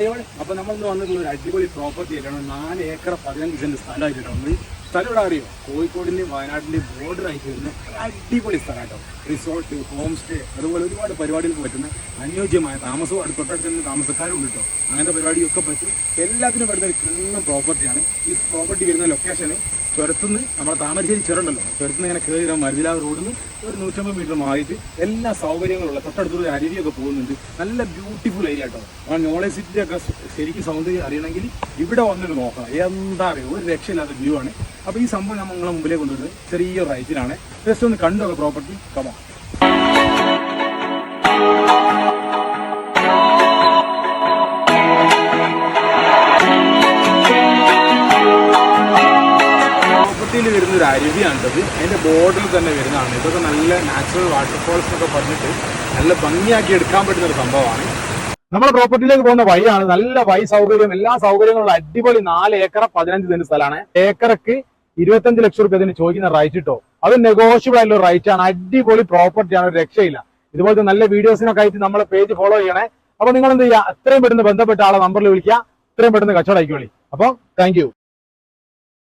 അപ്പൊ നമ്മളിന്ന് വന്നിട്ടുള്ള ഒരു അടിപൊളി പ്രോപ്പർട്ടി ആയിട്ടാണ് 4 ഏക്കർ 15 സെന്റ് സ്ഥലമായിട്ടാണ്. സ്ഥലം ഇവിടെ അറിയോ? കോഴിക്കോടിന്റെയും വയനാട്ടിന്റെയും ബോർഡർ ആയിട്ട് വരുന്ന അടിപൊളി സ്ഥലമായിട്ടോ. റിസോർട്ട്, ഹോം സ്റ്റേ, അതുപോലെ ഒരുപാട് പരിപാടികൾക്ക് പറ്റുന്ന അനുയോജ്യമായ താമസവും തൊട്ടടുത്ത് താമസക്കാരും ഉണ്ട് കേട്ടോ. അങ്ങനത്തെ പരിപാടിയൊക്കെ പറ്റും. എല്ലാത്തിനും വരുന്ന ഒരു കിണ്ണം പ്രോപ്പർട്ടിയാണ്. ഈ പ്രോപ്പർട്ടി വരുന്ന ലൊക്കേഷന് ചുരത്തുനിന്ന് നമ്മുടെ താമരശ്ശേരി ചുരണ്ടല്ലോ, ചുരത്തുനിന്ന് ഇങ്ങനെ കയറി മരുതിലാവ് റോഡിൽ നിന്ന് ഒരു 150 മീറ്റർ മാറിയിട്ട് എല്ലാ സൗകര്യങ്ങളുള്ള തൊട്ടടുത്തൊരു അരുവിയൊക്കെ പോകുന്നുണ്ട്. നല്ല ബ്യൂട്ടിഫുൾ ഏരിയ കേട്ടോ. ആ നോളേജ് സിറ്റി ഒക്കെ ശരിക്കും സൗന്ദര്യം അറിയണമെങ്കിൽ ഇവിടെ വന്നിട്ട് നോക്കണം. എന്താ അറിയുക, ഒരു രക്ഷയില്ലാത്ത വ്യൂ ആണ്. അപ്പോൾ ഈ സംഭവം ഞാൻ നിങ്ങളെ മുമ്പിലേക്ക് കൊണ്ടുവരുന്നത് ചെറിയ റൈറ്റിലാണ്. ജസ്റ്റ് ഒന്ന് കണ്ടോ പ്രോപ്പർട്ടി. കമോ വരുന്ന ഒരു അരുവിയാണിത്. അതിന്റെ ബോർഡിൽ തന്നെ വരുന്നതാണ്. ഇതൊക്കെ നല്ല നാച്ചുറൽ വാട്ടർഫോൾസ് എന്നൊക്കെ പറഞ്ഞിട്ട് നല്ല ഭംഗിയാക്കി എടുക്കാൻ പറ്റുന്ന ഒരു സംഭവമാണ്. നമ്മുടെ പ്രോപ്പർട്ടിയിലേക്ക് പോകുന്ന വഴിയാണ്. നല്ല വഴി സൗകര്യം, എല്ലാ സൗകര്യങ്ങളുള്ള അടിപൊളി 4 ഏക്കർ 15 സെന്റ് സ്ഥലമാണ്. ഏക്കറക്ക് 25 ലക്ഷം രൂപ ഇതിന് ചോദിക്കുന്ന റൈറ്റ് കിട്ടോ. അത് നെഗോഷ്യബിൾ ആയിട്ടുള്ള റൈറ്റ് ആണ്. അടിപൊളി പ്രോപ്പർട്ടിയാണ്, ഒരു രക്ഷയില്ല. ഇതുപോലത്തെ നല്ല വീഡിയോസിനൊക്കെ ആയിട്ട് നമ്മളെ പേജ് ഫോളോ ചെയ്യണേ. അപ്പൊ നിങ്ങൾ എന്ത് ചെയ്യുക, എത്രയും പെട്ടെന്ന് ബന്ധപ്പെട്ട ആളെ നമ്പറിൽ വിളിക്കുക, എത്രയും പെട്ടെന്ന് കച്ചവടം ആയിക്കോളി. അപ്പോൾ താങ്ക് യു.